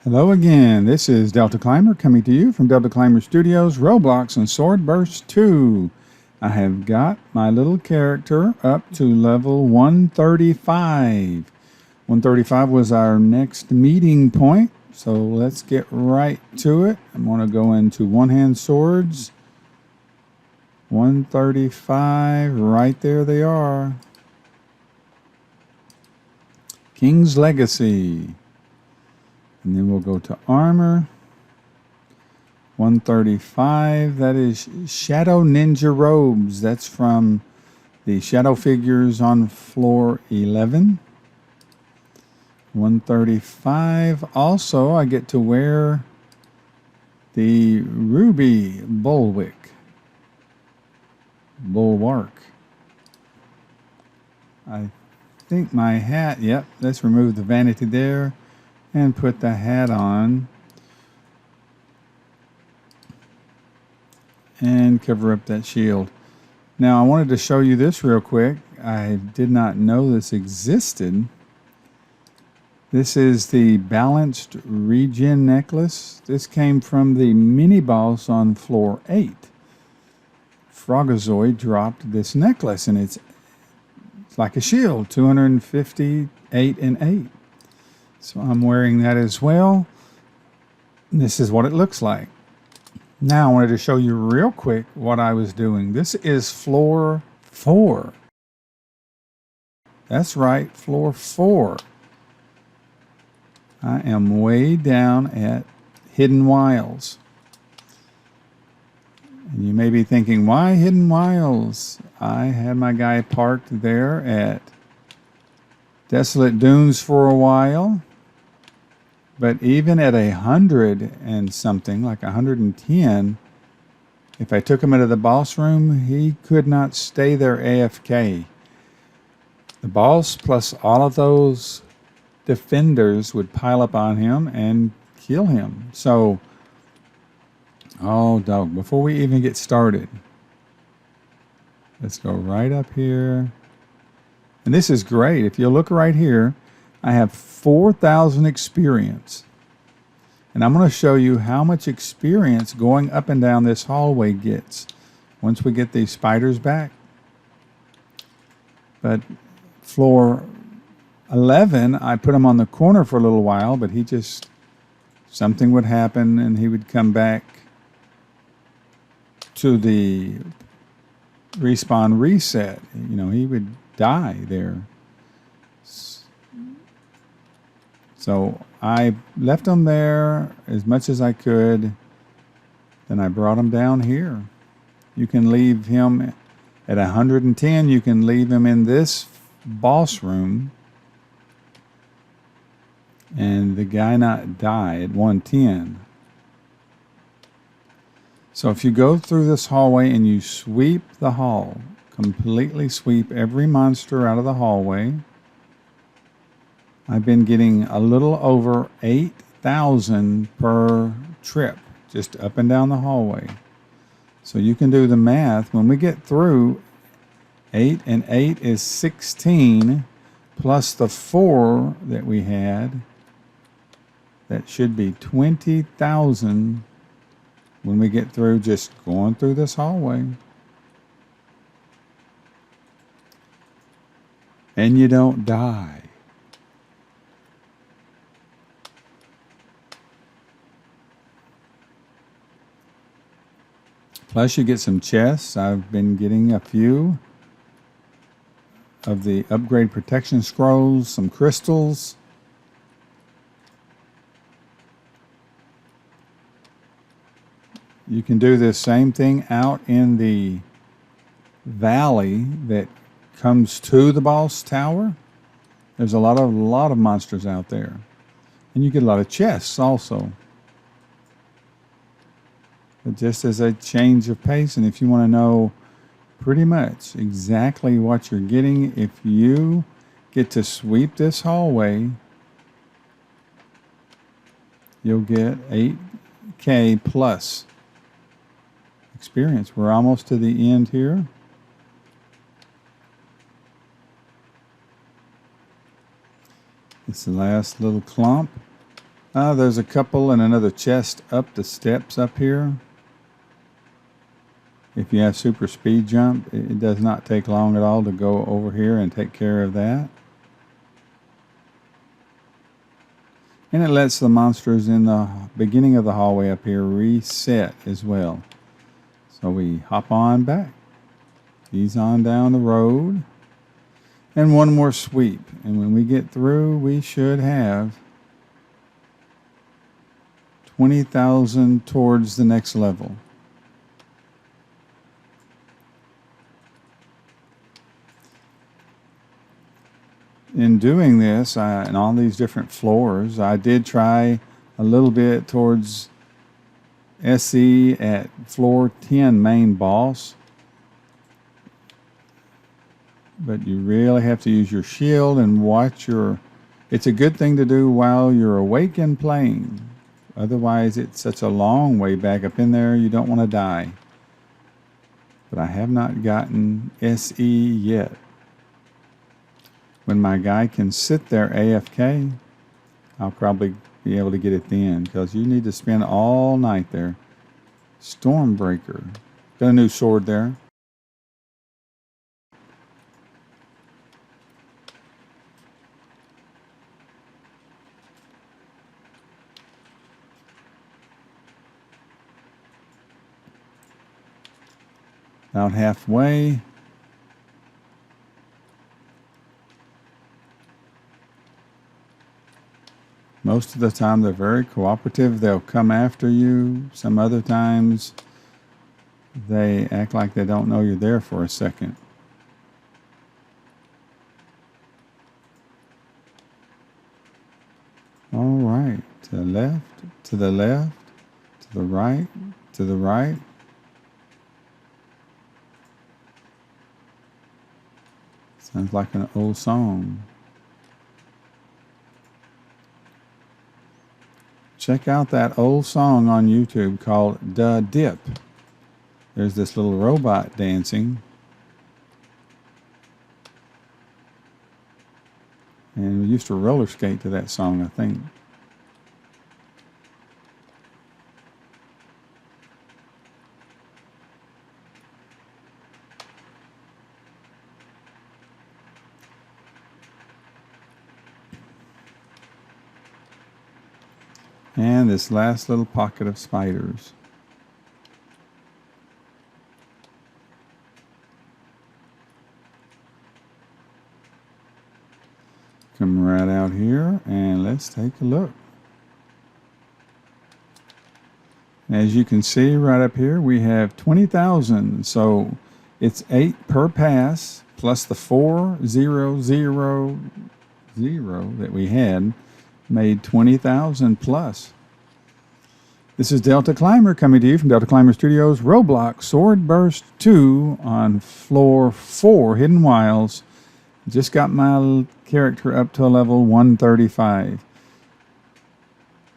Hello again, this is Delta Climber coming to you from Delta Climber Studios, Roblox and SwordBurst 2. I have got my little character up to level 135. 135 was our next meeting point, so let's get right to it. I'm going to go into one-hand swords. 135, right there they are. King's Legacy. And then we'll go to armor. 135, that is Shadow Ninja Robes. That's from the shadow figures on floor 11. 135, also I get to wear the Ruby Bulwark. I think my hat, yep, let's remove the vanity there and put the hat on and cover up that shield. Now I wanted to show you this real quick. I did not know this existed. This is the balanced regen necklace. This came from the mini boss on floor 8. Frogazoid dropped this necklace and it's like a shield, 258 and 8. So I'm wearing that as well. This is what it looks like. Now I wanted to show you real quick what I was doing. This is floor 4. That's right, floor 4. I am way down at Hidden Wilds. And you may be thinking, why Hidden Wilds? I had my guy parked there at Desolate Dunes for a while. But even at 100 and something, like 110, if I took him into the boss room, he could not stay there AFK. The boss plus all of those defenders would pile up on him and kill him. So, oh dog, before we even get started, let's go right up here. And this is great. If you look right here, I have 4,000 experience. And I'm going to show you how much experience going up and down this hallway gets once we get these spiders back. But floor 11, I put him on the corner for a little while, but he just, something would happen and he would come back to the respawn reset. You know, he would die there. So I left him there as much as I could. Then I brought him down here. You can leave him at 110. You can leave him in this boss room. And the guy not die at 110. So if you go through this hallway and you sweep the hall, completely sweep every monster out of the hallway, I've been getting a little over 8,000 per trip, just up and down the hallway. So you can do the math. When we get through, 8 and 8 is 16, plus the 4 that we had. That should be 20,000 when we get through just going through this hallway. And you don't die. Plus you get some chests. I've been getting a few of the upgrade protection scrolls, some crystals. You can do this same thing out in the valley that comes to the boss tower. There's a lot of monsters out there. And you get a lot of chests also. But just as a change of pace, and if you want to know pretty much exactly what you're getting, if you get to sweep this hallway, you'll get 8K plus experience. We're almost to the end here. It's the last little clump. There's a couple and another chest up the steps up here. If you have super speed jump, it does not take long at all to go over here and take care of that. And it lets the monsters in the beginning of the hallway up here reset as well. So we hop on back, ease on down the road, and one more sweep. And when we get through, we should have 20,000 towards the next level. In doing this, and on these different floors, I did try a little bit towards SE at floor 10 main boss. But you really have to use your shield and watch your... It's a good thing to do while you're awake and playing. Otherwise, it's such a long way back up in there, you don't want to die. But I have not gotten SE yet. When my guy can sit there AFK, I'll probably be able to get it then, because you need to spend all night there. Stormbreaker. Got a new sword there. About halfway. Most of the time they're very cooperative. They'll come after you. Some other times they act like they don't know you're there for a second. All right, to the left, to the left, to the right, to the right. Sounds like an old song. Check out that old song on YouTube called "Da Dip." There's this little robot dancing. And we used to roller skate to that song, I think. And this last little pocket of spiders. Come right out here and let's take a look. As you can see right up here, we have 20,000. So it's 8 per pass plus the 4,000 that we had. Made 20,000 plus. This is Delta Climber coming to you from Delta Climber Studios, Roblox SwordBurst 2 on floor 4, Hidden Wilds. Just got my character up to a level 135.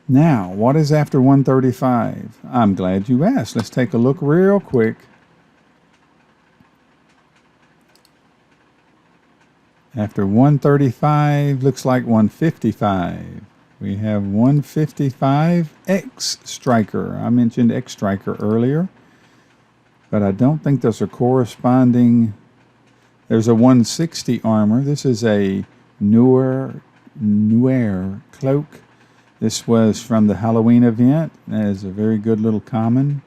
Now, what is after 135? I'm glad you asked. Let's take a look real quick. After 135, looks like 155. We have 155 X Striker. I mentioned X Striker earlier, but I don't think there's a corresponding... There's a 160 armor. This is a newer cloak. This was from the Halloween event. That is a very good little common.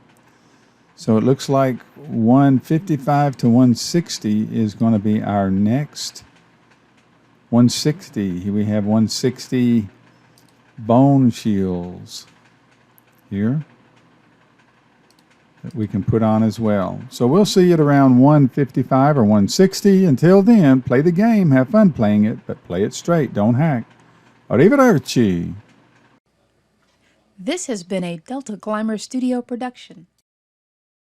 So it looks like 155 to 160 is going to be our next 160. We have 160 bone shields here that we can put on as well. So we'll see you at around 155 or 160. Until then, play the game, have fun playing it, but play it straight, don't hack. Arrivederci. This has been a Delta Climber Studio production.